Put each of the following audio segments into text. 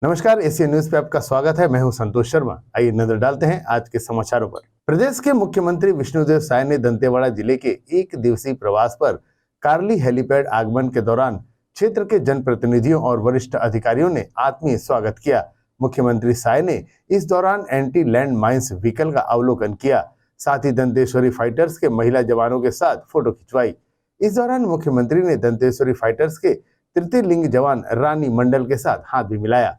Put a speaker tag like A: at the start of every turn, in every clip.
A: नमस्कार, Asian news पे आपका स्वागत है। मैं हूं संतोष शर्मा। आइए नजर डालते हैं आज के समाचारों पर। प्रदेश के मुख्यमंत्री विष्णुदेव साय ने दंतेवाड़ा जिले के एक दिवसीय प्रवास पर कार्ली हेलीपैड आगमन के दौरान क्षेत्र के जनप्रतिनिधियों और वरिष्ठ अधिकारियों ने आत्मीय स्वागत किया। मुख्यमंत्री साय ने इस दौरान एंटी लैंड माइंस व्हीकल का अवलोकन किया, साथ ही दंतेश्वरी फाइटर्स के महिला जवानों के साथ फोटो खिंचवाई। इस दौरान मुख्यमंत्री ने दंतेश्वरी फाइटर्स के तृतीय लिंग जवान रानी मंडल के साथ हाथ भी मिलाया।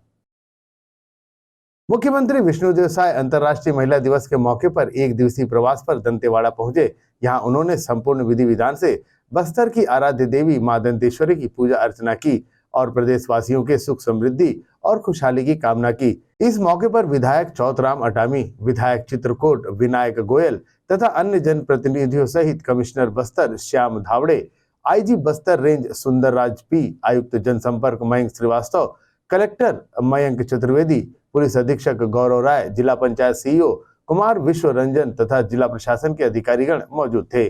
A: मुख्यमंत्री विष्णुदेव साय अंतर्राष्ट्रीय महिला दिवस के मौके पर एक दिवसीय प्रवास पर दंतेवाड़ा पहुंचे। यहां उन्होंने संपूर्ण विधि विधान से बस्तर की आराध्य देवी मां दंतेश्वरी की पूजा अर्चना की और प्रदेशवासियों के सुख समृद्धि और खुशहाली की कामना की। इस मौके पर विधायक चौथराम अटामी, विधायक चित्रकोट विनायक गोयल तथा अन्य जनप्रतिनिधियों सहित commissioner Bastar Shyam Dhawade, IG Bastar range Sundarraj P, आयुक्त जनसंपर्क मयंक श्रीवास्तव, कलेक्टर मयंक चतुर्वेदी, पुलिस अधीक्षक गौरव राय, जिला पंचायत सीईओ कुमार विश्व रंजन तथा जिला प्रशासन के अधिकारीगण मौजूद थे।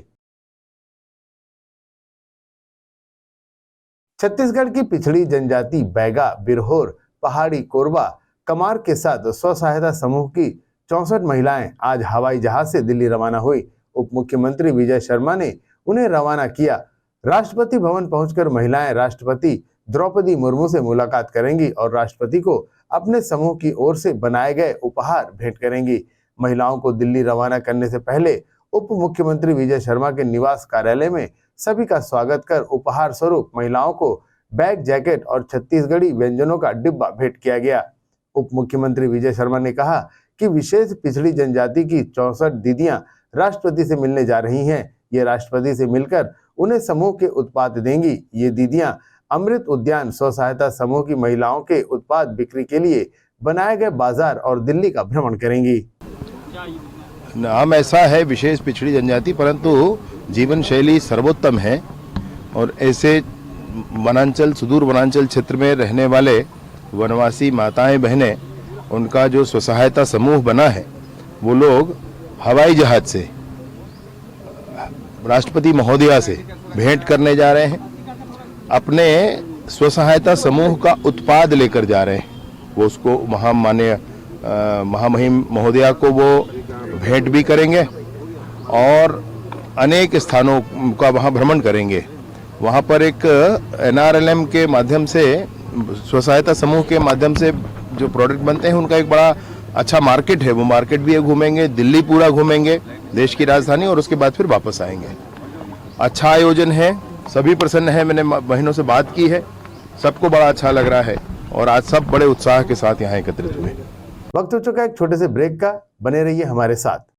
A: छत्तीसगढ़ की पिछड़ी जनजाति बैगा, बिरहोर, पहाड़ी, कोरबा, कमार के साथ स्व सहायता समूह की 64 महिलाएं आज हवाई जहाज से दिल्ली रवाना हुई। उप मुख्यमंत्री विजय शर्मा ने उन्हें रवाना किया। राष्ट्रपति भवन पहुंचकर महिलाएं राष्ट्रपति द्रौपदी मुर्मू से मुलाकात करेंगी और राष्ट्रपति को अपने समूह की ओर से बनाए गए उपहार भेंट करेंगी। महिलाओं को दिल्ली रवाना करने से पहले उप मुख्यमंत्री विजय शर्मा के निवास कार्यालय में सभी का स्वागत कर उपहार स्वरूप महिलाओं को बैग, जैकेट और छत्तीसगढ़ी व्यंजनों का डिब्बा भेंट किया गया। उप मुख्यमंत्री विजय शर्मा ने कहा कि विशेष पिछड़ी जनजाति की 64 दीदियां राष्ट्रपति से मिलने जा रही हैं। ये राष्ट्रपति से मिलकर उन्हें समूह के उत्पाद देंगी। ये दीदियां अमृत उद्यान स्व सहायता समूह की महिलाओं के उत्पाद बिक्री के लिए बनाए गए बाजार और दिल्ली का भ्रमण करेंगी।
B: नाम ऐसा है विशेष पिछड़ी जनजाति, परंतु जीवन शैली सर्वोत्तम है और ऐसे वनांचल, सुदूर वनांचल क्षेत्र में रहने वाले वनवासी माताएं बहनें, उनका जो स्व सहायता समूह बना है, वो लोग हवाई जहाज से राष्ट्रपति महोदया से भेंट करने जा रहे हैं। अपने स्व सहायता समूह का उत्पाद लेकर जा रहे हैं। वो उसको महामान्य महामहिम महोदया को वो भेंट भी करेंगे और अनेक स्थानों का वहाँ भ्रमण करेंगे। वहाँ पर एक NRLM के माध्यम से, स्व सहायता समूह के माध्यम से जो प्रोडक्ट बनते हैं, उनका एक बड़ा अच्छा मार्केट है। वो मार्केट भी घूमेंगे, दिल्ली पूरा घूमेंगे, देश की राजधानी, और उसके बाद फिर वापस आएंगे। अच्छा आयोजन है, सभी प्रसन्न है। मैंने बहनों से बात की है, सबको बड़ा अच्छा लग रहा है और आज सब बड़े उत्साह के साथ यहाँ एकत्रित हुए।
A: वक्त हो चुका एक छोटे से ब्रेक का, बने रहिए हमारे साथ।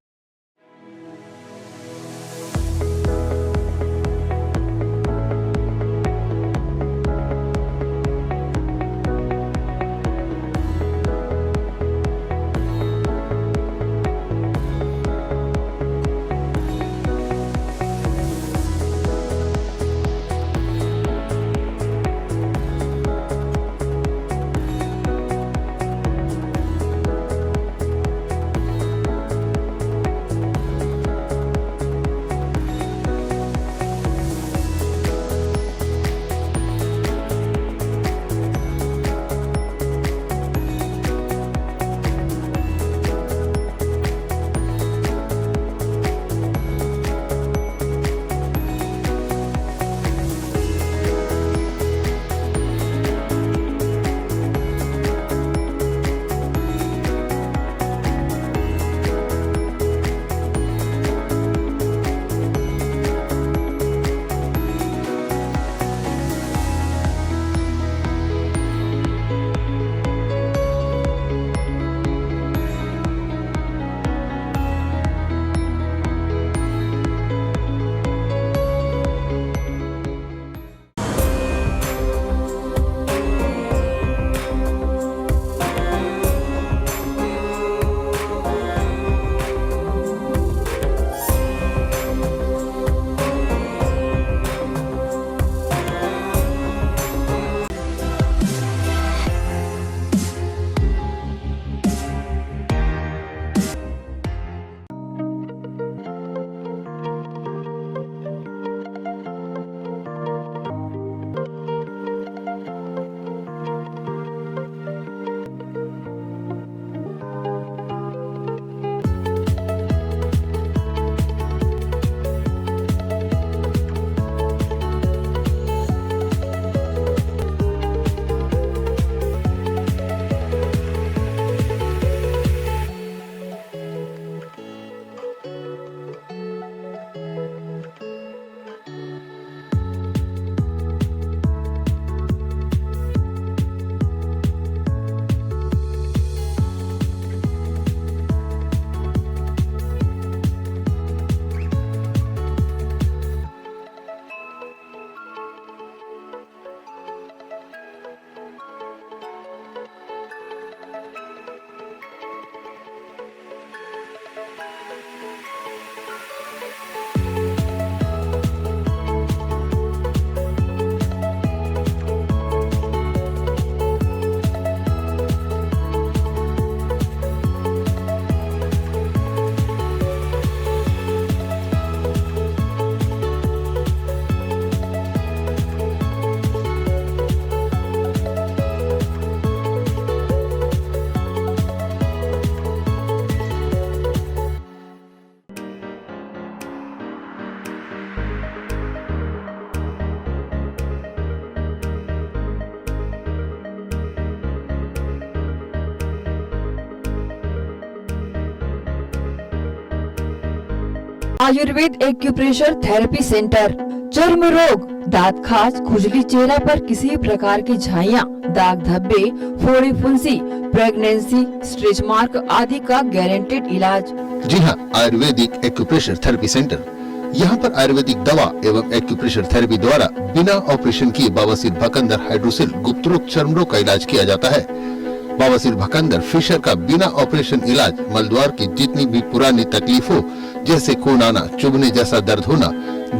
C: Ayurveda acupressure therapy centre. चर्म रोग, दांत खाज, खुजली, चेहरा पर किसी प्रकार की झाइयाँ, दाग धब्बे, फोड़ी फुंसी, प्रेगनेंसी, स्ट्रेच मार्क आदि का गारंटेड इलाज।
D: जी हाँ, आयुर्वेदिक एक्यूप्रेशर थेरेपी सेंटर। यहाँ पर आयुर्वेदिक दवा एवं एक्यूप्रेशर थेरेपी द्वारा बिना ऑपरेशन किए बवासीर, भकंदर, हाइड्रोसिल, गुप्त रोग, चर्म रोग का इलाज किया जाता है। बवासीर, भकंदर, फिशर का बिना ऑपरेशन इलाज मलद्वार की जितनी भी पुरानी तकलीफ हो, जैसे खून आना, चुभने जैसा दर्द होना,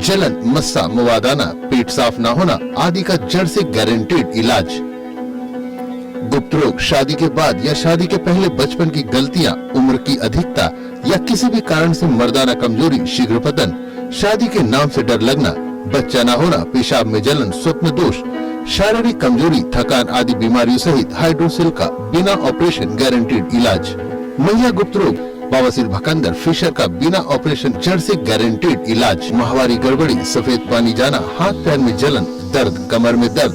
D: जलन, मस्सा, मवाद आना, पेट साफ न होना आदि का जड़ से गारंटेड इलाज। गुप्त रोग, शादी के बाद या शादी के पहले बचपन की गलतियां, उम्र की अधिकता या किसी भी कारण से मर्दाना कमजोरी, शीघ्र पतन, शादी के नाम से डर लगना, बच्चा न होना, पेशाब में जलन, स्वप्न दोष, शारीरिक कमजोरी, थकान आदि बीमारियों सहित हाइड्रोसिल का बिना ऑपरेशन गारंटेड इलाज। महिला गुप्त रोग, बवासीर, भकंदर, फिशर का बिना ऑपरेशन जड़ से गारंटेड इलाज। माहवारी गड़बड़ी, सफेद पानी जाना, हाथ पैर में जलन, दर्द, कमर में दर्द,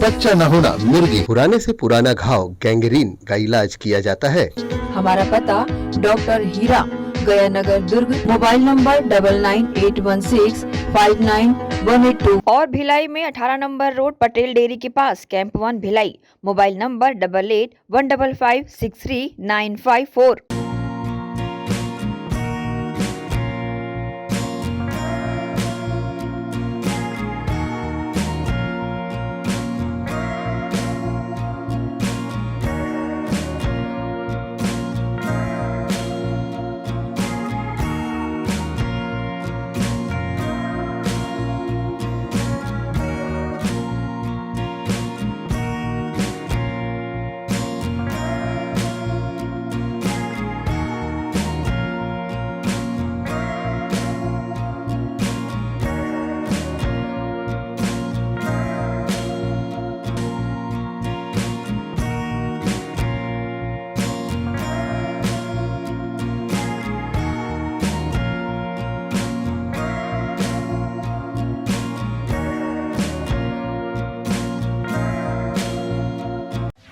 D: बच्चा न होना, मिर्गी, पुराने से पुराना घाव, गैंग्रीन का इलाज किया जाता है।
C: हमारा पता डॉक्टर हीरा, गया नगर, दुर्ग। मोबाइल नंबर 9981659182 और भिलाई में 18 नंबर रोड, पटेल डेयरी के पास, camp 1 Bhilai. Mobile number 8815563954।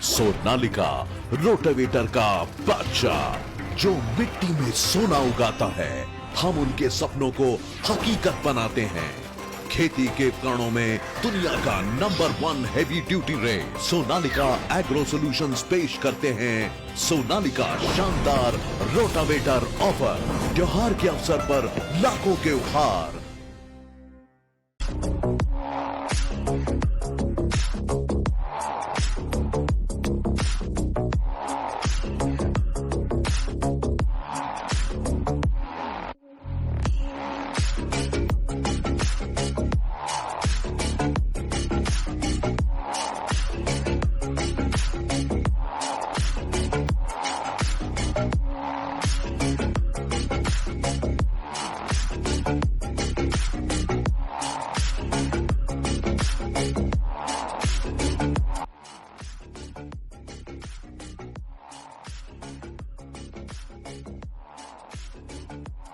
E: Sonalika rotavator का बादशाह, जो मिट्टी में सोना उगाता है। हम उनके सपनों को हकीकत बनाते हैं। खेती के उपकरणों में दुनिया का number 1 heavy duty rate Sonalika agro solutions पेश करते हैं। सोनालिका शानदार रोटावेटर ऑफर, त्योहार के अवसर पर लाखों के उपहार।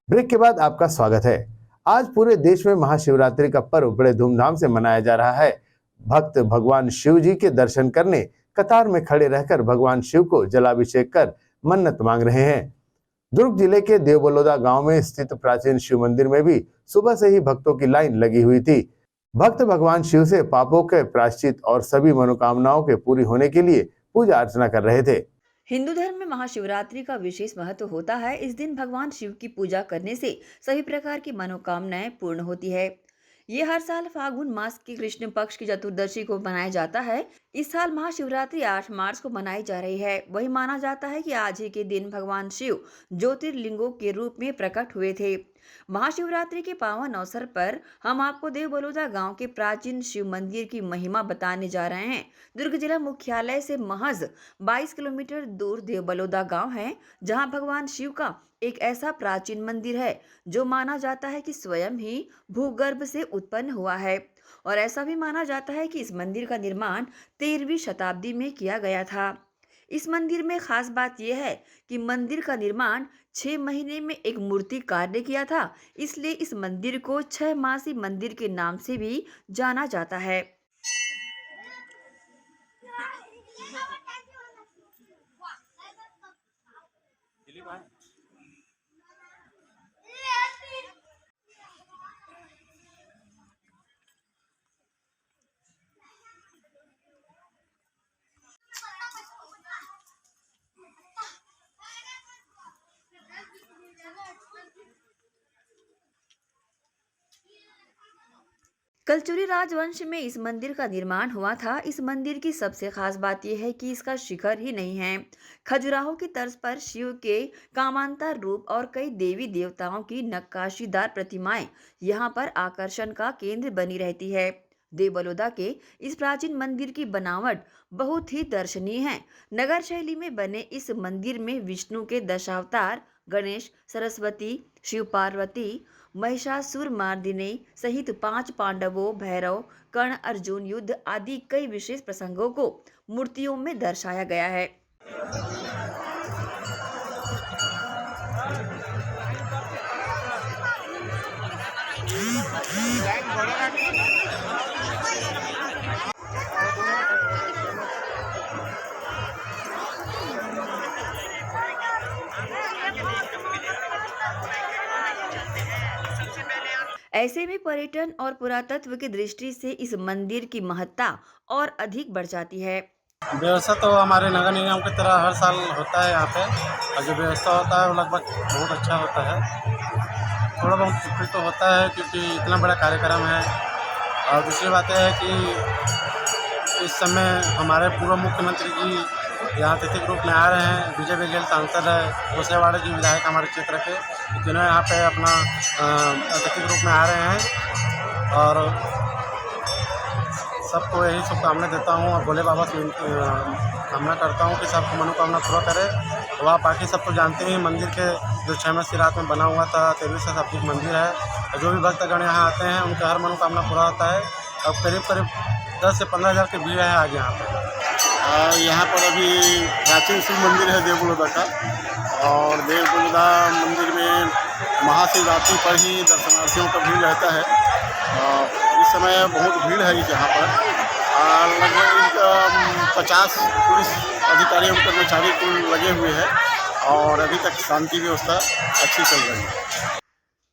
A: ब्रेक के बाद आपका स्वागत है। आज पूरे देश में महाशिवरात्रि का पर्व बड़े धूमधाम से मनाया जा रहा है। भक्त भगवान शिव जी के दर्शन करने कतार में खड़े रहकर भगवान शिव को जलाभिषेक कर मन्नत मांग रहे हैं। दुर्ग जिले के देवबलोदा गांव में स्थित प्राचीन शिव मंदिर में भी सुबह से ही भक्तों की लाइन लगी हुई थी। भक्त भगवान शिव से पापों के प्रायश्चित और सभी मनोकामनाओं के पूरी होने के लिए पूजा अर्चना कर रहे थे।
C: हिंदू धर्म में महाशिवरात्रि का विशेष महत्व होता है। इस दिन भगवान शिव की पूजा करने से सभी प्रकार की मनोकामनाएं पूर्ण होती है। ये हर साल फागुन मास की कृष्ण पक्ष की चतुर्दशी को मनाया जाता है। इस साल महाशिवरात्रि 8 मार्च को मनाई जा रही है। वही माना जाता है कि आज ही के दिन भगवान शिव ज्योतिर्लिंगों के रूप में प्रकट हुए थे। महाशिवरात्रि के पावन अवसर पर हम आपको देवबलोदा गांव के प्राचीन शिव मंदिर की महिमा बताने जा रहे हैं। दुर्ग जिला मुख्यालय से महज 22 किलोमीटर दूर देवबलोदा गांव है, जहां भगवान शिव का एक ऐसा प्राचीन मंदिर है जो माना जाता है कि स्वयं ही भूगर्भ से उत्पन्न हुआ है। और ऐसा भी माना जाता है कि इस मंदिर का निर्माण 13वीं शताब्दी में किया गया था। इस मंदिर में खास बात यह है कि मंदिर का निर्माण 6 महीने में एक मूर्तिकार ने किया था, इसलिए इस मंदिर को 6 मासी मंदिर के नाम से भी जाना जाता है। कलचुरी राजवंश में इस मंदिर का निर्माण हुआ था। इस मंदिर की सबसे खास बात यह है कि इसका शिखर ही नहीं है। खजुराहो की तर्ज पर शिव के कामांतर रूप और कई देवी देवताओं की नक्काशीदार प्रतिमाएं यहाँ पर आकर्षण का केंद्र बनी रहती है। देवबलौदा के इस प्राचीन मंदिर की बनावट बहुत ही दर्शनीय है। नगर शैली में बने इस मंदिर में विष्णु के दशावतार, गणेश, सरस्वती, शिव पार्वती, महिषासुरमर्दिनी सहित 5 पांडवों, भैरव, कर्ण, अर्जुन युद्ध आदि कई विशेष प्रसंगों को मूर्तियों में दर्शाया गया है। ऐसे में पर्यटन और पुरातत्व की दृष्टि से इस मंदिर की महत्ता और अधिक बढ़ जाती है।
F: व्यवस्था तो हमारे नगर निगम की तरह हर साल होता है यहाँ पे, और जो व्यवस्था होता है वो लगभग बहुत अच्छा होता है। थोड़ा बहुत त्रुटि तो होता है क्योंकि इतना बड़ा कार्यक्रम है। और दूसरी बात यह है कि इस समय हमारे पूर्व मुख्यमंत्री जी यहाँ अतिथि के रूप में आ रहे हैं। विजय बघेल सांसद है, भूसेवाड़ा जी विधायक हमारे क्षेत्र के, तीनों यहाँ पे अपना अतिथि के रूप में आ रहे हैं। और सबको यही शुभकामनाएं देता हूँ और भोले बाबा से कामना करता हूँ कि सबको मनोकामना पूरा करे। तो आप बाकी सब तो जानते ही मंदिर के जो 6 मास की रात में बना हुआ था 23 शताब्दी मंदिर है, और जो भी भक्तगण यहाँ आते हैं उनका हर मनोकामना पूरा होता है। अब करीब 10 से 15 हज़ार की भीड़ है आज यहाँ पर। यहाँ पर अभी प्राचीन शिव मंदिर है देवबलौदा का, और देवबलौदा मंदिर में महाशिवरात्रि पर ही दर्शनार्थियों का भीड़ रहता है। इस समय बहुत भीड़ है यहाँ पर। लगभग 50 पुलिस अधिकारी और कर्मचारी कुल लगे हुए हैं, और अभी तक शांति व्यवस्था अच्छी चल रही है।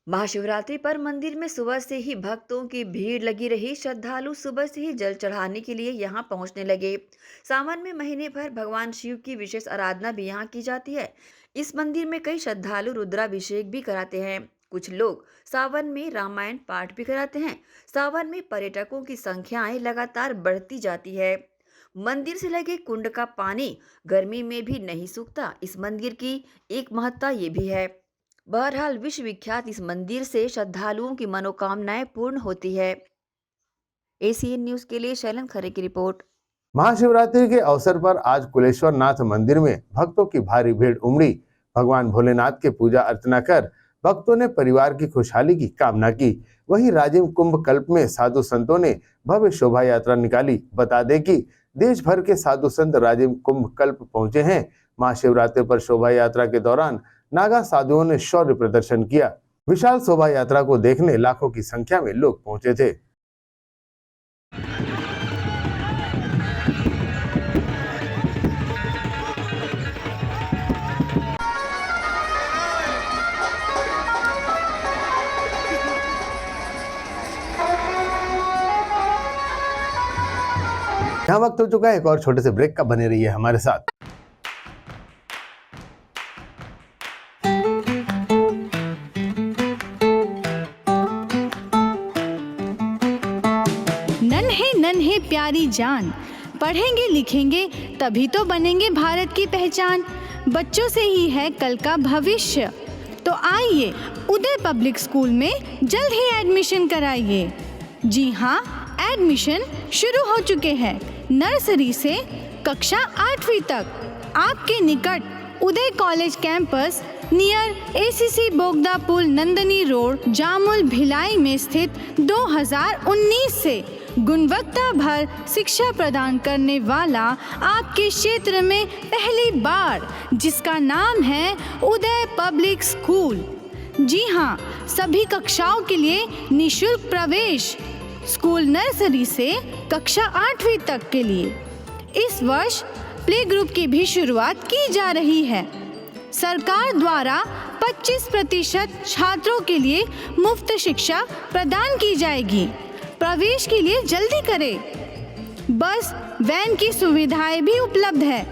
C: महाशिवरात्रि पर मंदिर में सुबह से ही भक्तों की भीड़ लगी रही। श्रद्धालु सुबह से ही जल चढ़ाने के लिए यहाँ पहुँचने लगे। सावन में महीने भर भगवान शिव की विशेष आराधना भी यहाँ की जाती है। इस मंदिर में कई श्रद्धालु रुद्राभिषेक भी कराते हैं। कुछ लोग सावन में रामायण पाठ भी कराते हैं। सावन में पर्यटकों की संख्याएं लगातार बढ़ती जाती है। मंदिर से लगे कुंड का पानी गर्मी में भी नहीं सूखता। इस मंदिर की एक महत्ता ये भी है। बहरहाल विश्व विख्यात इस मंदिर से श्रद्धालुओं की मनोकामनाएं पूर्ण होती है। एसीएन न्यूज के लिए शैलन खरे की रिपोर्ट।
A: महाशिवरात्रि के अवसर पर आज कुलेश्वर नाथ मंदिर में भक्तों की भारी भीड़ उमड़ी। भगवान भोलेनाथ के पूजा अर्चना कर भक्तों ने परिवार की खुशहाली की कामना की। वहीं राजिम कुंभ कल्प में साधु संतों ने भव्य शोभा यात्रा निकाली। बता दें कि देश भर के साधु संत राजिम कुंभ कल्प पहुंचे हैं। महाशिवरात्रि पर शोभा यात्रा के दौरान नागा साधुओं ने शौर्य प्रदर्शन किया। विशाल शोभा यात्रा को देखने लाखों की संख्या में लोग पहुंचे थे। यहाँ वक्त हो चुका है एक और छोटे से ब्रेक का। बने रहिए हमारे साथ।
G: नन्हे नन्हे प्यारी जान, पढ़ेंगे लिखेंगे तभी तो बनेंगे भारत की पहचान। बच्चों से ही है कल का भविष्य, तो आइए उदय पब्लिक स्कूल में जल्द ही एडमिशन कराइए। जी हाँ, एडमिशन शुरू हो चुके हैं। नर्सरी से कक्षा 8वीं तक आपके निकट उदय कॉलेज कैंपस नियर एसीसी बोगदा पुल, नंदनी रोड, जामुल, भिलाई में स्थित 2019 से गुणवत्ता भर शिक्षा प्रदान करने वाला आपके क्षेत्र में पहली बार, जिसका नाम है उदय पब्लिक स्कूल। जी हाँ, सभी कक्षाओं के लिए निःशुल्क प्रवेश। स्कूल नर्सरी से कक्षा 8वीं तक के लिए इस वर्ष प्ले ग्रुप की भी शुरुआत की जा रही है। सरकार द्वारा 25% छात्रों के लिए मुफ्त शिक्षा प्रदान की जाएगी। प्रवेश के लिए जल्दी करें। बस वैन की सुविधाएं भी उपलब्ध है।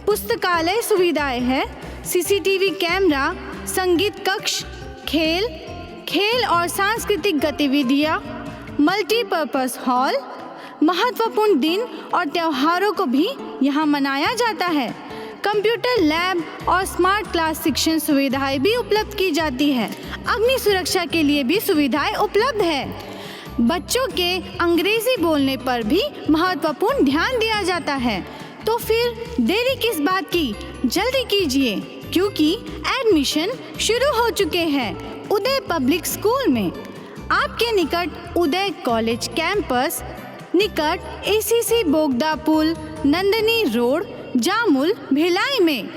G: पुस्तकालय सुविधाएं है, सीसीटीवी कैमरा, संगीत कक्ष, खेल और सांस्कृतिक गतिविधियां, मल्टीपर्पस हॉल, महत्वपूर्ण दिन और त्योहारों को भी यहाँ मनाया जाता है। कंप्यूटर लैब और स्मार्ट क्लास शिक्षण सुविधाएं भी उपलब्ध की जाती है। अग्नि सुरक्षा के लिए भी सुविधाएं उपलब्ध है। बच्चों के अंग्रेजी बोलने पर भी महत्वपूर्ण ध्यान दिया जाता है। तो फिर देरी किस बात की, जल्दी कीजिए क्योंकि एडमिशन शुरू हो चुके हैं उदय पब्लिक स्कूल में। आपके निकट उदय कॉलेज कैंपस, निकट एसीसी बोगदा पुल, नंदनी रोड, जामुल, भिलाई में।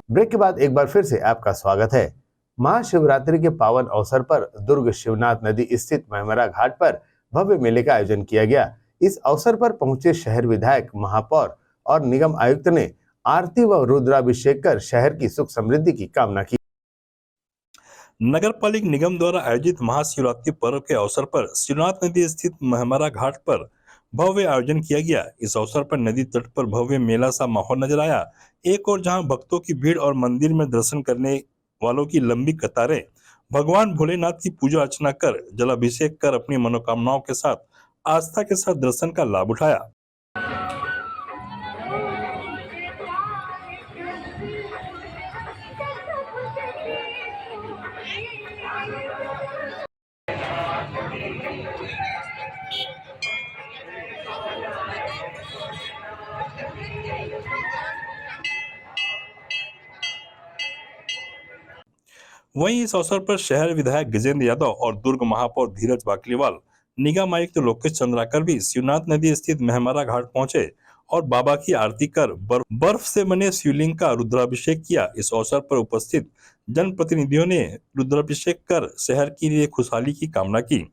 A: ब्रेक के बाद एक बार फिर से आपका स्वागत है। महाशिवरात्रि के पावन अवसर पर दुर्ग शिवनाथ नदी स्थित महमरा घाट पर भव्य मेले का आयोजन किया गया। इस अवसर पर पहुंचे शहर विधायक, महापौर और निगम आयुक्त ने आरती व रुद्राभिषेक कर शहर की सुख समृद्धि की कामना की।
H: नगर पालिक निगम द्वारा आयोजित महाशिवरात्रि पर्व के अवसर पर शिवनाथ नदी स्थित महमरा घाट पर भव्य आयोजन किया गया। इस अवसर पर नदी तट पर भव्य मेला सा माहौल नजर आया। एक और जहां भक्तों की भीड़ और मंदिर में दर्शन करने वालों की लंबी कतारें भगवान भोलेनाथ की पूजा अर्चना कर, जलाभिषेक कर अपनी मनोकामनाओं के साथ आस्था के साथ दर्शन का लाभ उठाया। वहीं इस अवसर पर शहर विधायक गजेंद्र यादव और दुर्ग महापौर धीरज बाकलीवाल, निगम आयुक्त लोकेश चंद्राकर भी शिवनाथ नदी स्थित महमरा घाट पहुंचे और बाबा की आरती कर बर्फ से बने शिवलिंग का रुद्राभिषेक किया। इस अवसर पर उपस्थित जनप्रतिनिधियों ने रुद्राभिषेक कर शहर के लिए खुशहाली की कामना की।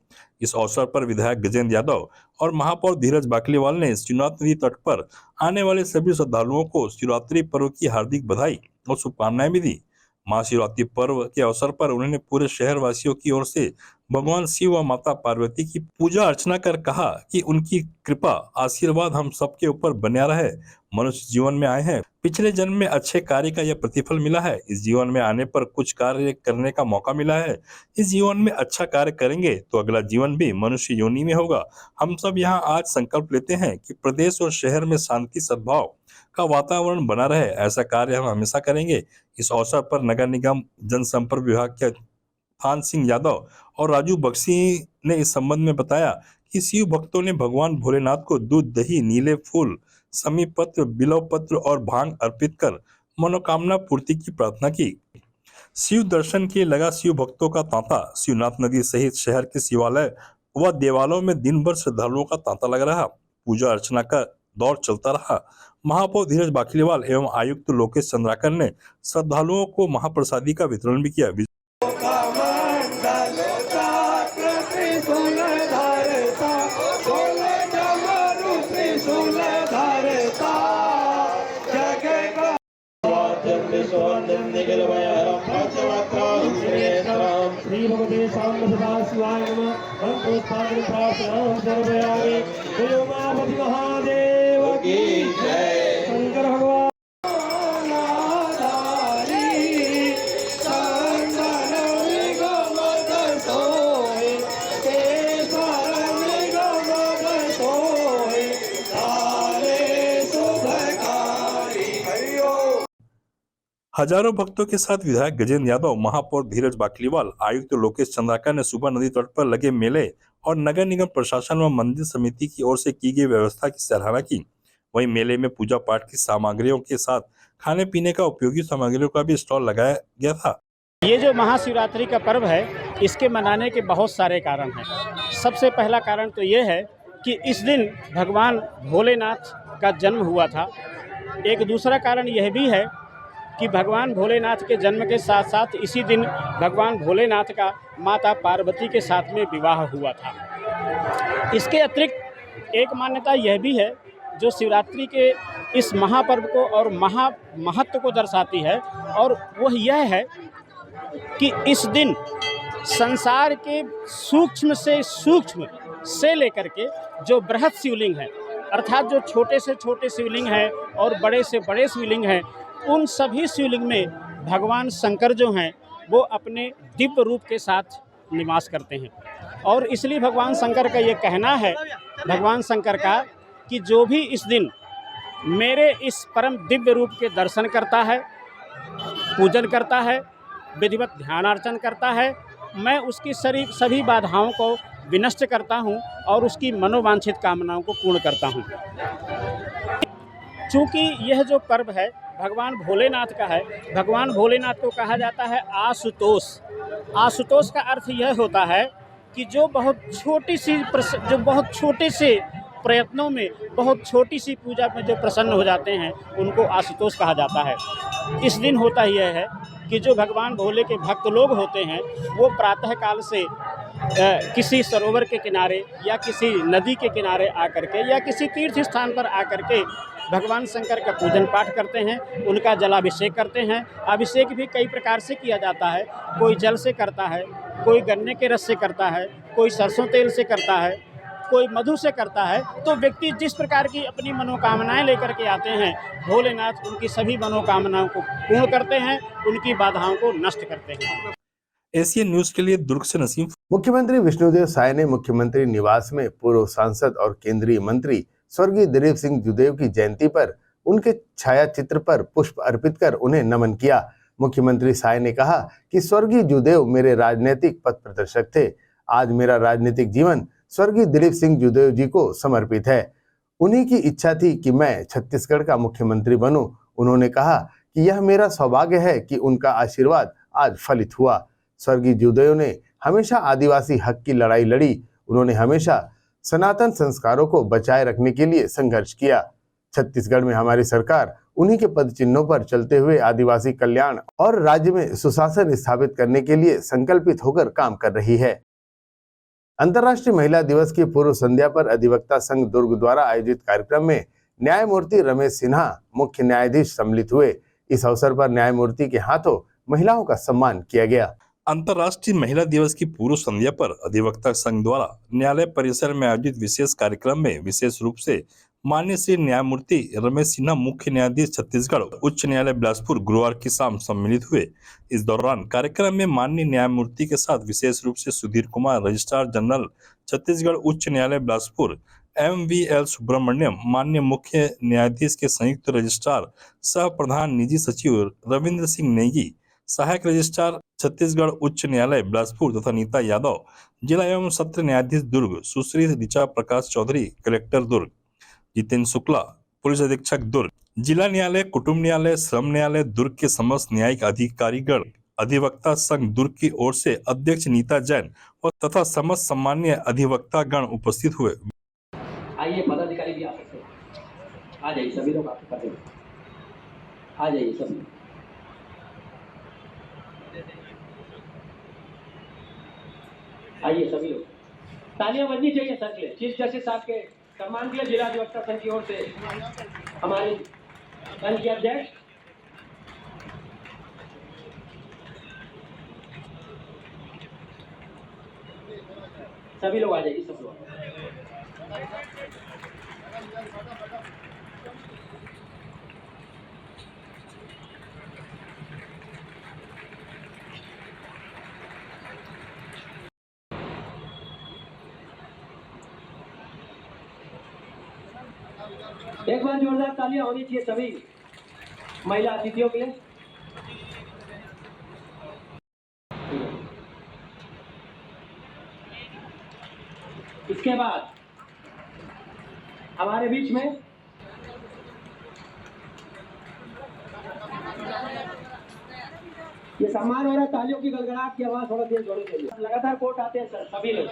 H: इस अवसर पर विधायक गजेंद्र यादव और महापौर धीरज बाकलीवाल ने शिवनाथ नदी तट पर आने वाले सभी श्रद्धालुओं को शिवरात्रि पर्व की हार्दिक बधाई और शुभकामनाएं भी दी। महाशिवरात्रि पर्व के अवसर पर उन्होंने पूरे शहर वासियों की ओर से भगवान शिव व माता पार्वती की पूजा अर्चना कर कहा कि उनकी कृपा आशीर्वाद हम सबके ऊपर बना रहे। मनुष्य जीवन में आए हैं, पिछले जन्म में अच्छे कार्य का यह प्रतिफल मिला है। इस जीवन में आने पर कुछ कार्य करने का मौका मिला है। इस जीवन में अच्छा कार्य करेंगे तो अगला जीवन भी मनुष्य योनि में होगा। हम सब यहाँ आज संकल्प लेते हैं कि प्रदेश और शहर में शांति सद्भाव का वातावरण बना रहे, ऐसा कार्य हम हमेशा करेंगे। इस अवसर पर नगर निगम जनसंपर्क विभाग के थान सिंह यादव और राजू बख्शी ने इस संबंध में बताया कि शिव भक्तों ने भगवान भोलेनाथ को दूध, दही, नीले फूल, समी पत्र, बिलव पत्र और भांग अर्पित कर मनोकामना पूर्ति की प्रार्थना की। शिव दर्शन के लगा शिव भक्तों का तांता। शिवनाथ नदी सहित शहर के शिवालय व देवालयों में दिन भर श्रद्धालुओं का तांता लगा रहा। पूजा अर्चना का दौर चलता रहा। महापौर धीरज बाकलीवाल एवं आयुक्त लोकेश चंद्राकर ने श्रद्धालुओं को महाप्रसादी का वितरण भी किया।
I: श्री भगवते शाम सदा शिवाय नमः। मंत्रोच्चारण प्रार्थनां समर्पयामि। जय उमापति महादेव की जय। शंकर भगवान
H: हजारों भक्तों के साथ विधायक गजेंद्र यादव, महापौर धीरज बाकलीवाल, आयुक्त लोकेश चंद्राकर ने सुबह नदी तट पर लगे मेले और नगर निगम प्रशासन व मंदिर समिति की ओर से की गई व्यवस्था की सराहना की। वहीं मेले में पूजा पाठ की सामग्रियों के साथ खाने पीने का उपयोगी सामग्रियों का भी स्टॉल लगाया गया था।
J: ये जो महाशिवरात्रि का पर्व है, इसके मनाने के बहुत सारे कारण हैं। सबसे पहला कारण तो ये है कि इस दिन भगवान भोलेनाथ का जन्म हुआ था। एक दूसरा कारण यह भी है कि भगवान भोलेनाथ के जन्म के साथ साथ इसी दिन भगवान भोलेनाथ का माता पार्वती के साथ में विवाह हुआ था। इसके अतिरिक्त एक मान्यता यह भी है जो शिवरात्रि के इस महापर्व को और महत्व को दर्शाती है, और वह यह है कि इस दिन संसार के सूक्ष्म से लेकर के जो बृहद शिवलिंग है, अर्थात जो छोटे से छोटे शिवलिंग हैं और बड़े से बड़े शिवलिंग हैं, उन सभी शिवलिंग में भगवान शंकर जो हैं वो अपने दिव्य रूप के साथ निवास करते हैं। और इसलिए भगवान शंकर का ये कहना है, भगवान शंकर का, कि जो भी इस दिन मेरे इस परम दिव्य रूप के दर्शन करता है, पूजन करता है, विधिवत ध्यानार्चन करता है, मैं उसकी सभी बाधाओं को विनष्ट करता हूँ और उसकी मनोवांछित कामनाओं को पूर्ण करता हूँ। चूँकि यह जो पर्व है भगवान भोलेनाथ का है, भगवान भोलेनाथ को कहा जाता है आशुतोष। आशुतोष का अर्थ यह होता है कि जो बहुत छोटे से प्रयत्नों में, बहुत छोटी सी पूजा में जो प्रसन्न हो जाते हैं, उनको आशुतोष कहा जाता है। इस दिन होता यह है कि जो भगवान भोले के भक्त लोग होते हैं वो प्रातःकाल से किसी सरोवर के किनारे या किसी नदी के किनारे आकर के या किसी तीर्थ स्थान पर आकर के भगवान शंकर का पूजन पाठ करते हैं, उनका जलाभिषेक करते हैं। अभिषेक भी कई प्रकार से किया जाता है, कोई जल से करता है, कोई गन्ने के रस से करता है, कोई सरसों तेल से करता है, कोई मधु से करता है। तो व्यक्ति जिस प्रकार की अपनी मनोकामनाएं लेकर के आते हैं, भोलेनाथ उनकी सभी मनोकामनाओं को पूर्ण करते हैं, उनकी बाधाओं को नष्ट करते हैं।
H: एशियन न्यूज के लिए दुर्ग से नसीम।
A: मुख्यमंत्री विष्णुदेव साय ने मुख्यमंत्री निवास में पूर्व सांसद और केंद्रीय मंत्री स्वर्गीय दिलीप सिंह जुदेव की जयंती पर उनके छायाचित्र पर पुष्प अर्पित कर उन्हें नमन किया। मुख्यमंत्री साय ने कहा कि स्वर्गीय जुदेव मेरे राजनीतिक पथ प्रदर्शक थे। आज मेरा राजनीतिक जीवन स्वर्गीय दिलीप सिंह जुदेव जी को समर्पित है। उन्हीं की इच्छा थी कि मैं छत्तीसगढ़ का मुख्यमंत्री बनूं। उन्होंने कहा कि यह मेरा सौभाग्य है कि उनका आशीर्वाद आज फलित हुआ। स्वर्गीय जुदेव ने हमेशा आदिवासी हक की लड़ाई लड़ी। उन्होंने हमेशा सनातन संस्कारों को बचाए रखने के लिए संघर्ष किया। छत्तीसगढ़ में हमारी सरकार उन्हीं के पद चिन्हों पर चलते हुए आदिवासी कल्याण और राज्य में सुशासन स्थापित करने के लिए संकल्पित होकर काम कर रही है। अंतर्राष्ट्रीय महिला दिवस की पूर्व संध्या पर अधिवक्ता संघ दुर्ग द्वारा आयोजित कार्यक्रम में न्यायमूर्ति रमेश सिन्हा मुख्य न्यायाधीश सम्मिलित हुए। इस अवसर पर न्यायमूर्ति के हाथों महिलाओं का सम्मान किया गया।
H: अंतर्राष्ट्रीय महिला दिवस की पूर्व संध्या पर अधिवक्ता संघ द्वारा न्यायालय परिसर में आयोजित विशेष कार्यक्रम में विशेष रूप से माननीय श्री न्यायमूर्ति रमेश सिन्हा मुख्य न्यायाधीश छत्तीसगढ़ उच्च न्यायालय बिलासपुर गुरुवार की शाम सम्मिलित हुए। इस दौरान कार्यक्रम में माननीय न्यायमूर्ति के साथ विशेष रूप से सुधीर कुमार रजिस्ट्रार जनरल छत्तीसगढ़ उच्च न्यायालय बिलासपुर, MVL सुब्रमण्यम माननीय मुख्य न्यायाधीश के संयुक्त रजिस्ट्रार सह प्रधान निजी सचिव रविंद्र सिंह नेगी, सहायक रजिस्ट्रार छत्तीसगढ़ उच्च न्यायालय बिलासपुर तथा नीता यादव, जिला एवं सत्र न्यायाधीश दुर्ग सुश्री ऋचा प्रकाश चौधरी, कलेक्टर दुर्ग जितेंद्र शुक्ला, पुलिस अधीक्षक दुर्ग, जिला न्यायालय, कुटुंब न्यायालय, श्रम न्यायालय दुर्ग के समस्त न्यायिक अधिकारीगण, अधिवक्ता संघ दुर्ग की ओर से अध्यक्ष नीता जैन और तथा समस्त सम्मान्य अधिवक्ता गण उपस्थित हुए।
K: आइए पदाधिकारी भी आ सकते हैं, आ जाइए सभी लोग आपके पते, आ जाइए सभी। आइए सभी लोग, तालियां बजनी चाहिए सर के लिए। चीफ जस्टिस साहब के सम्मान के लिए जिला अधिवक्ता संघ की ओर से हमारे संघ के अध्यक्ष सभी लोग आ जाइए, सब लोग। एक बार जोरदार तालियां होनी चाहिए सभी महिला अतिथियों के लिए। इसके बाद हमारे बीच में ये सम्मान हो रहा है, तालियों की गड़गड़ाहट की आवाज थोड़ा तेज होनी चाहिए। लगातार कोर्ट आते हैं सर सभी लोग।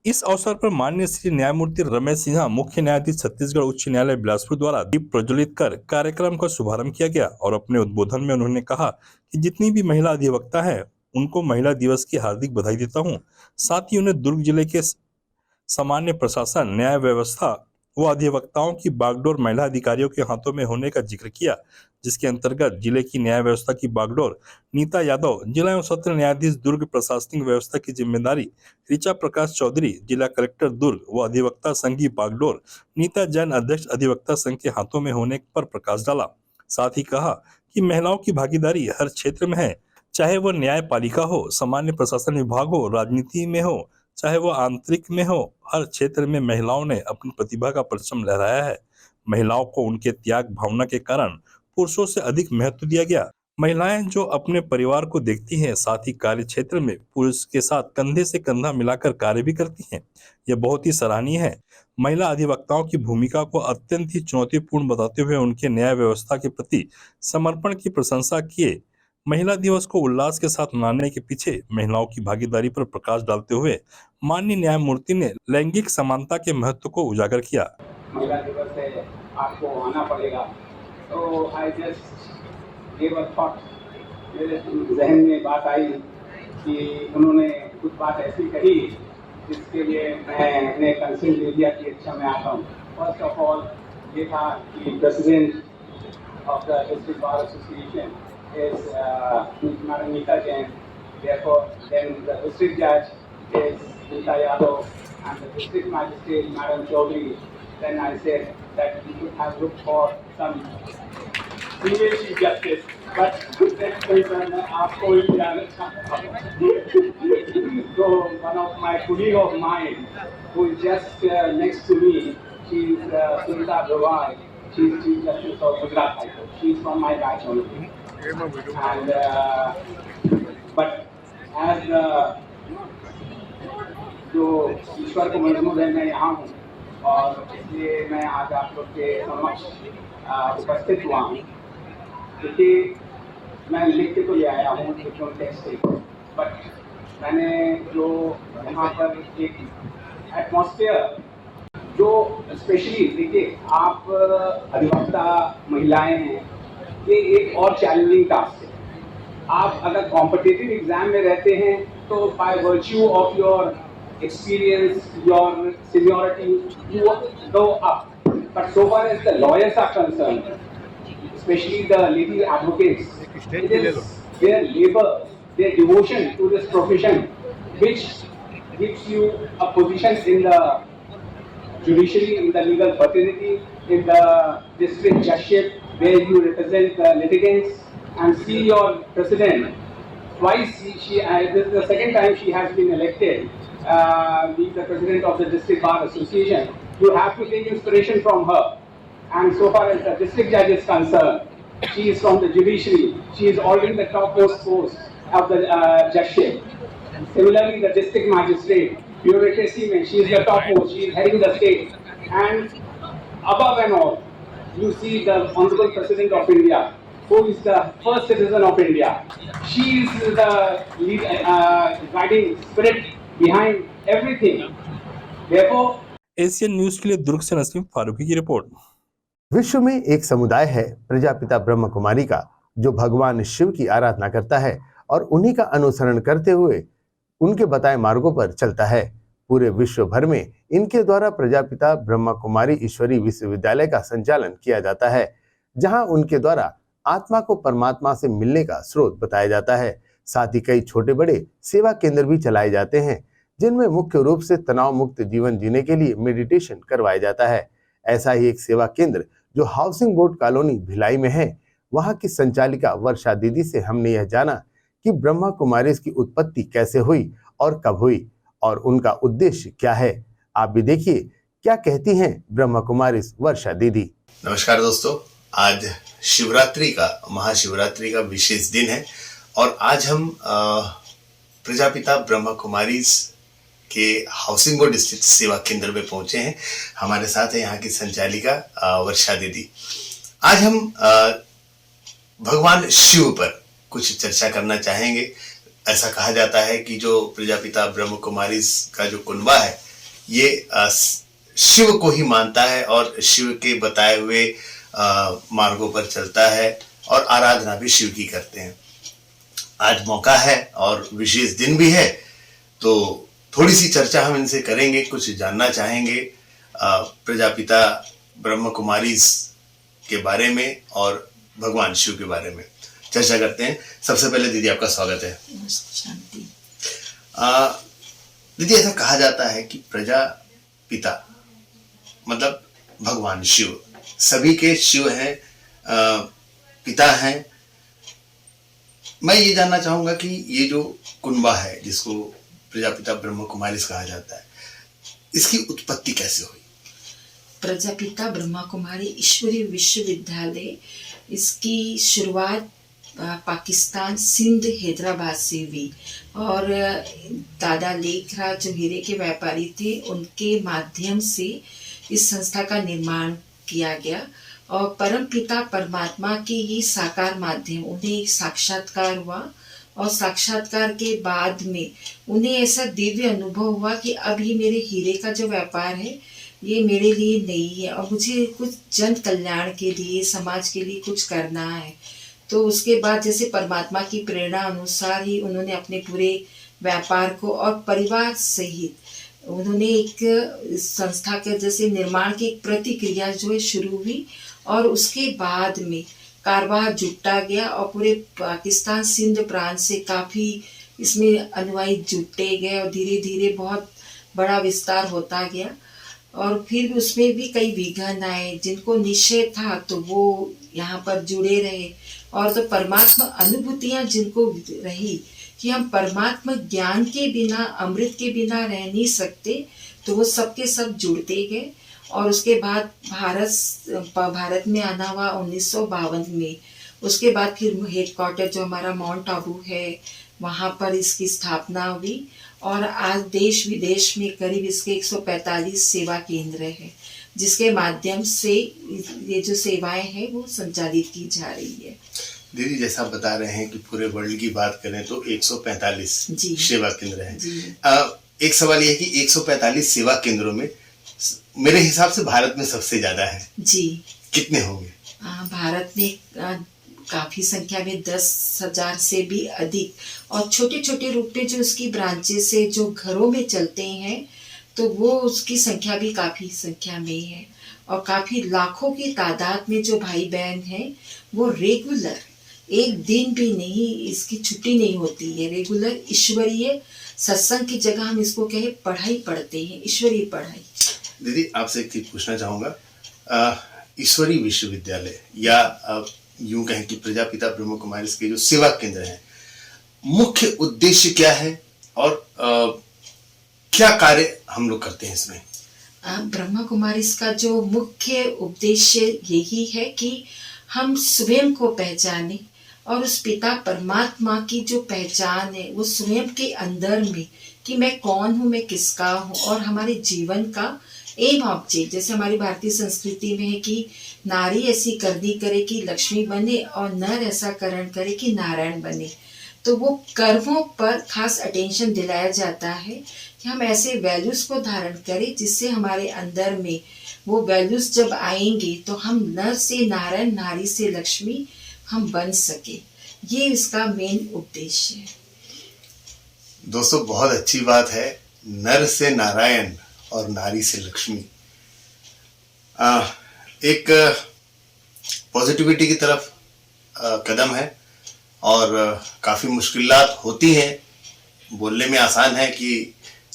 H: इस अवसर पर माननीय श्री न्यायमूर्ति रमेश सिन्हा, मुख्य न्यायाधीश छत्तीसगढ़ उच्च न्यायालय बिलासपुर द्वारा दीप प्रज्वलित कर कार्यक्रम का शुभारंभ किया गया और अपने उद्बोधन में उन्होंने कहा कि जितनी भी महिला अधिवक्ता हैं उनको महिला दिवस की हार्दिक बधाई देता हूं। साथ ही उन्हें दुर्ग जिले के सामान्य प्रशासन, न्याय व्यवस्था व अधिवक्ताओं की बागडोर महिला अधिकारियों के हाथों में होने का जिक्र किया, जिसके अंतर्गत जिले की न्याय व्यवस्था की बागडोर नीता यादव, जिला एवं सत्र न्यायाधीश दुर्ग प्रशासनिक व्यवस्था की जिम्मेदारी ऋचा प्रकाश चौधरी, जिला कलेक्टर दुर्ग व अधिवक्ता संघ की बागडोर नीता जैन, अध्यक्ष अधिवक्ता संघ के हाथों में होने पर प्रकाश डाला। साथ ही कहा कि महिलाओं की भागीदारी हर क्षेत्र में है, चाहे वह न्यायपालिका हो, सामान्य प्रशासन विभाग हो, राजनीति में हो, चाहे वो आंतरिक में हो, हर क्षेत्र में महिलाओं ने अपनी प्रतिभा का परचम लहराया है। महिलाओं को उनके त्याग भावना के कारण पुरुषों से अधिक महत्व दिया गया। महिलाएं जो अपने परिवार को देखती हैं, साथ ही कार्य क्षेत्र में पुरुष के साथ कंधे से कंधा मिलाकर कार्य भी करती हैं, यह बहुत ही सराहनीय है। महिला अधिवक्ताओं की भूमिका को अत्यंत ही चुनौतीपूर्ण बताते हुए उनके न्याय व्यवस्था के प्रति समर्पण की प्रशंसा किए। महिला दिवस को उल्लास के साथ मनाने के पीछे महिलाओं की भागीदारी पर प्रकाश डालते हुए माननीय न्यायमूर्ति ने लैंगिक समानता के महत्व को उजागर किया।
L: महिला दिवस है, आपको आना पड़ेगा, तो I just give a thought, मेरे जहन में बात आई कि उन्होंने कुछ बात ऐसी कही जिसके लिए मैंने कंसेंट दे दिया कि अच्छा मैं आता हूँ। फर्स्ट ऑफ ऑल ये था कि president of the district bar association is Madam Neeta Jain. Therefore, then the district judge is Neeta Yadav and the district magistrate Madam Chaudhary. Then I said that we should have looked for some female chief justice, but that person आपको ही जाना चाहता। So one of my colleague of mine who is just next to me, she is Sunita Gawai. She is Chief Justice of Gujarat High Court. She is from my batch only. And but as जो ईश्वर को मंजूर है, मैं यहाँ हूँ और इसलिए मैं आज आप लोग के समक्ष उपस्थित हुआ हूँ, क्योंकि मैं लिख के तो ले आया हूँ डिफरेंट टेक्स्ट से, बट मैंने जो यहाँ पर एक एटमॉस्फेयर जो स्पेशली देखिए, आप अधिवक्ता महिलाएं हैं, ये एक और चैलेंजिंग टास्क है। आप अगर कॉम्पिटिटिव एग्जाम में रहते हैं तो by virtue of your experience, your seniority, you go up, but so far as the lawyers are concern, specially the lady advocates, it is their labour, their devotion to this profession which gives you a position in the judiciary, in the legal fraternity, in the district judgeship, where you represent the litigants and see your president. Twice this is the second time she has been elected, being the president of the District Bar Association. You have to take inspiration from her. And so far as the district judge is concerned, she is from the judiciary. She is already the topmost post of the judgeship. Similarly, the district magistrate, bureaucracy mein, she is the topmost, she is heading the state. And above and all, you see the Honorable President of India, who is the first citizen of India. She is the lead, guiding spirit behind everything. Therefore,
H: Asian news के लिए दुर्ग से नसीम फारूकी की report.
A: विश्व में एक समुदाय है प्रजापिता ब्रह्म कुमारी का, जो भगवान शिव की आराधना करता है और उन्हीं का अनुसरण करते हुए उनके बताए मार्गों पर चलता है। पूरे विश्व भर में इनके द्वारा प्रजापिता ब्रह्मा कुमारी ईश्वरी विश्वविद्यालय का संचालन किया जाता है, जहां उनके द्वारा आत्मा को परमात्मा से मिलने का स्रोत बताया जाता है। साथ ही कई छोटे बड़े सेवा केंद्र भी चलाए जाते हैं, जिनमें मुख्य रूप से तनाव मुक्त जीवन जीने के लिए मेडिटेशन करवाया जाता है। ऐसा ही एक सेवा केंद्र जो हाउसिंग बोर्ड कॉलोनी भिलाई में है, वहां की संचालिका वर्षा दीदी से हमने यह जाना कि ब्रह्मा कुमारीज की उत्पत्ति कैसे हुई और कब हुई और उनका उद्देश्य क्या है। आप भी देखिए क्या कहती हैं ब्रह्मा कुमारीज वर्षा दीदी।
M: नमस्कार दोस्तों, आज शिवरात्रि का महाशिवरात्रि का विशेष दिन है और आज हम प्रजापिता ब्रह्मा कुमारीज के हाउसिंग बोर्ड स्थित सेवा केंद्र में पहुंचे हैं। हमारे साथ है यहाँ की संचालिका वर्षा दीदी। आज हम भगवान शिव पर कुछ चर्चा करना चाहेंगे। ऐसा कहा जाता है कि जो प्रजापिता ब्रह्म कुमारीज का जो कुनबा है ये शिव को ही मानता है और शिव के बताए हुए मार्गों पर चलता है और आराधना भी शिव की करते हैं। आज मौका है और विशेष दिन भी है, तो थोड़ी सी चर्चा हम इनसे करेंगे, कुछ जानना चाहेंगे प्रजापिता ब्रह्म कुमारीज के बारे में और भगवान शिव के बारे में चर्चा करते हैं। सबसे पहले दीदी आपका स्वागत है। दीदी, ऐसा कहा जाता है कि प्रजापिता मतलब भगवान शिव, सभी के शिव हैं, पिता हैं। मैं ये जानना चाहूंगा कि ये जो कुनबा है जिसको प्रजापिता ब्रह्म कुमारीज कहा जाता है, इसकी उत्पत्ति कैसे हुई?
N: प्रजापिता ब्रह्मा कुमारी ईश्वरीय विश्वविद्यालय, इसकी शुरुआत पाकिस्तान सिंध हैदराबाद से हुई और दादा लेखराज जो हीरे के व्यापारी थे उनके माध्यम से इस संस्था का निर्माण किया गया और परम पिता परमात्मा के ही साकार माध्यम उन्हें एक साक्षात्कार हुआ और साक्षात्कार के बाद में उन्हें ऐसा दिव्य अनुभव हुआ कि अब ये मेरे हीरे का जो व्यापार है ये मेरे लिए नहीं है और मुझे कुछ जन कल्याण के लिए, समाज के लिए कुछ करना है। तो उसके बाद जैसे परमात्मा की प्रेरणा अनुसार ही उन्होंने अपने पूरे व्यापार को और परिवार सहित उन्होंने एक संस्था के जैसे निर्माण की एक प्रतिक्रिया जो है शुरू हुई और उसके बाद में कारवां जुटा गया और पूरे पाकिस्तान सिंध प्रांत से काफ़ी इसमें अनुयायी जुटे गए और धीरे धीरे बहुत बड़ा विस्तार होता गया और फिर भी उसमें भी कई विघ्न आए। जिनको निश्चय था तो वो यहाँ पर जुड़े रहे और तो परमात्मा अनुभूतियाँ जिनको रही कि हम परमात्मा ज्ञान के बिना, अमृत के बिना रह नहीं सकते, तो वो सबके सब जुड़ते गए और उसके बाद भारत में आना हुआ 1952 में। उसके बाद फिर हेडक्वार्टर जो हमारा माउंट आबू है वहाँ पर इसकी स्थापना हुई और आज देश विदेश में करीब इसके 145 सेवा केंद्र है जिसके माध्यम से ये जो सेवाएं हैं वो संचालित की जा रही है।
M: दीदी, जैसा बता रहे हैं कि पूरे वर्ल्ड की बात करें तो 145 सेवा केंद्र हैं। एक सवाल ये है कि 145 सेवा केंद्रों में मेरे हिसाब से भारत में सबसे ज्यादा है
N: जी।
M: कितने होंगे?
N: भारत में काफी संख्या में 10,000 से भी अधिक और छोटे छोटे रूप में जो उसकी ब्रांचेस है जो घरों में चलते हैं तो वो उसकी संख्या भी काफी संख्या में है और काफी लाखों की तादाद में जो भाई बहन हैं वो रेगुलर एक दिन भी नहीं, इसकी छुट्टी नहीं होती है, रेगुलर ईश्वरीय सत्संग की जगह हम इसको कहे पढ़ाई पढ़ते हैं, ईश्वरीय पढ़ाई।
M: दीदी, आपसे एक चीज पूछना चाहूंगा, ईश्वरीय विश्वविद्यालय या यूं कहें कि प्रजापिता ब्रह्म कुमारीज के जो सेवा केंद्र हैं, मुख्य उद्देश्य क्या है और क्या कार्य हम लोग करते हैं इसमें?
N: ब्रह्मा कुमारीज का जो मुख्य उद्देश्य यही है कि हम स्वयं को पहचाने और उस पिता परमात्मा की जो पहचान है वो स्वयं के अंदर में कि मैं कौन हूँ, मैं किसका हूँ और हमारे जीवन का एम ऑब्जेक्ट, जैसे हमारी भारतीय संस्कृति में है कि नारी ऐसी करनी करे कि लक्ष्मी बने और नर ऐसा करण करे कि नारायण बने। तो वो कर्मों पर खास अटेंशन दिलाया जाता है कि हम ऐसे वैल्यूज को धारण करें जिससे हमारे अंदर में वो वैल्यूज जब आएंगे तो हम नर से नारायण, नारी से लक्ष्मी हम बन सके। ये इसका मेन उद्देश्य है।
M: दोस्तों, बहुत अच्छी बात है, नर से नारायण और नारी से लक्ष्मी। एक पॉजिटिविटी की तरफ कदम है और काफ़ी मुश्किलात होती हैं। बोलने में आसान है कि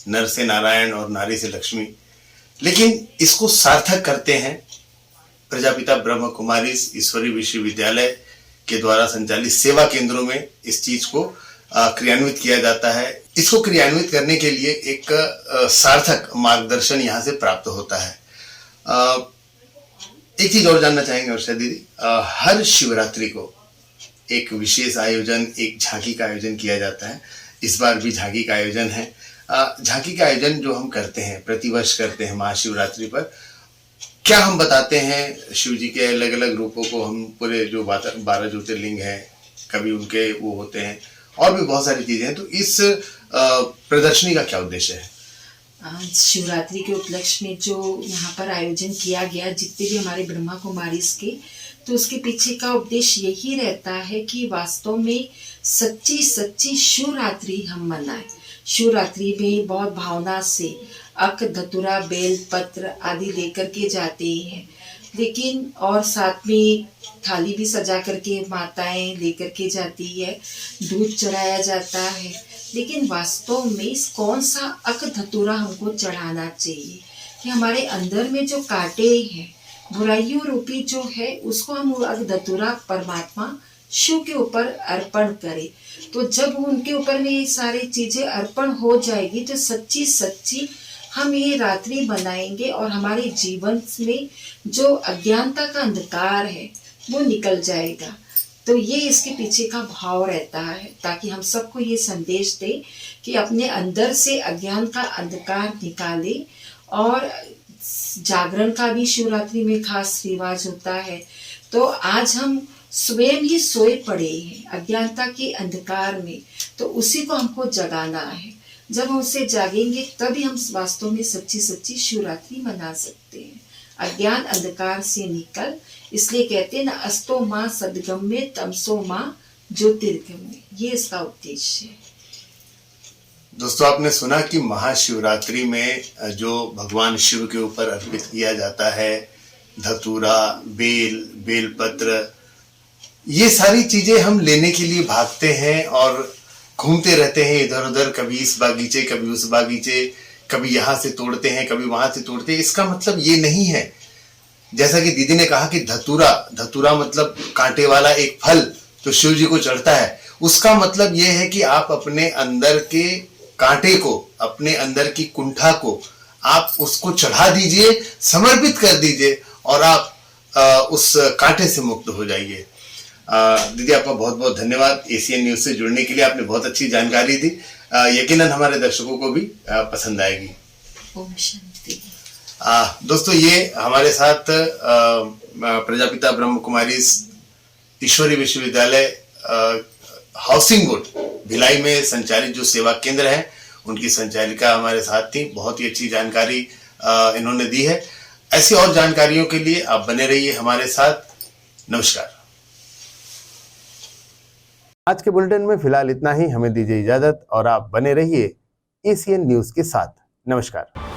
M: नर से नारायण और नारी से लक्ष्मी, लेकिन इसको सार्थक करते हैं प्रजापिता ब्रह्म कुमारी ईश्वरीय विश्वविद्यालय के द्वारा संचालित सेवा केंद्रों में इस चीज को क्रियान्वित किया जाता है। इसको क्रियान्वित करने के लिए एक सार्थक मार्गदर्शन यहाँ से प्राप्त होता है। एक चीज और जानना चाहेंगे वर्षा दीदी, हर शिवरात्रि को एक विशेष आयोजन, एक झांकी का आयोजन किया जाता है। इस बार भी झांकी का आयोजन है। झांकी का आयोजन जो हम करते हैं, प्रतिवर्ष करते हैं महाशिवरात्रि पर, क्या हम बताते हैं शिव जी के अलग अलग रूपों को? हम पूरे जो 12 ज्योतिर्लिंग हैं, कभी उनके वो होते हैं और भी बहुत सारी चीजें हैं। तो इस प्रदर्शनी का क्या उद्देश्य है?
N: शिवरात्रि के उपलक्ष्य में जो यहाँ पर आयोजन किया गया, जितने भी हमारे ब्रह्मा कुमारीज के, तो उसके पीछे का उद्देश्य यही रहता है कि वास्तव में सच्ची शिवरात्रि हम मनाएं। शिवरात्रि में बहुत भावना से अक, धतुरा, बेल पत्र आदि लेकर के जाते हैं, लेकिन और साथ में थाली भी सजा करके माताएं लेकर के जाती है, दूध चढ़ाया जाता है। लेकिन वास्तव में कौन सा अक धतुरा हमको चढ़ाना चाहिए कि हमारे अंदर में जो कांटे हैं, बुराइयों रूपी जो है, उसको हम अक धतुरा परमात्मा शिव के ऊपर अर्पण करें। तो जब उनके ऊपर में ये सारी चीजें अर्पण हो जाएगी तो सच्ची हम ये रात्रि मनाएंगे और हमारे जीवन में जो अज्ञानता का अंधकार है वो निकल जाएगा। तो ये इसके पीछे का भाव रहता है, ताकि हम सबको ये संदेश दे कि अपने अंदर से अज्ञान का अंधकार निकाले। और जागरण का भी शिवरात्रि में खास रिवाज होता है। तो आज हम स्वयं ही सोए पड़े हैं अज्ञानता के अंधकार में, तो उसी को हमको जगाना है। जब हम उससे जागेंगे तभी हम वास्तव में सच्ची शिवरात्रि मना सकते हैं। अज्ञान अंधकार से निकल, इसलिए कहते हैं ना, अस्तो माँ सदगम्य तमसो माँ ज्योतिर्गम्य, ये इसका उद्देश्य है।
M: दोस्तों, आपने सुना कि महाशिवरात्रि में जो भगवान शिव के ऊपर अर्पित किया जाता है, धतूरा, बेलपत्र, ये सारी चीजें हम लेने के लिए भागते हैं और घूमते रहते हैं इधर उधर, कभी इस बागीचे कभी उस बागीचे, कभी यहाँ से तोड़ते हैं कभी वहां से तोड़ते हैं। इसका मतलब ये नहीं है, जैसा कि दीदी ने कहा कि धतूरा मतलब कांटे वाला एक फल जो शिव जी को चढ़ता है। उसका मतलब ये है कि आप अपने अंदर के कांटे को, अपने अंदर की कुंठा को आप उसको चढ़ा दीजिए, समर्पित कर दीजिए और आप उस कांटे से मुक्त हो जाइए। दीदी, आपका बहुत बहुत धन्यवाद एशियन न्यूज से जुड़ने के लिए। आपने बहुत अच्छी जानकारी दी, यकीनन हमारे दर्शकों को भी पसंद आएगी।
N: ओम शांति।
M: दोस्तों, ये हमारे साथ प्रजापिता ब्रह्म कुमारी ईश्वरीय विश्वविद्यालय हाउसिंग बोर्ड भिलाई में संचालित जो सेवा केंद्र है, उनकी संचालिका हमारे साथ थी। बहुत ही अच्छी जानकारी इन्होंने दी है। ऐसी और जानकारियों के लिए आप बने रहिए हमारे साथ। नमस्कार।
A: आज के बुलेटिन में फिलहाल इतना ही। हमें दीजिए इजाजत और आप बने रहिए एशियन न्यूज के साथ। नमस्कार।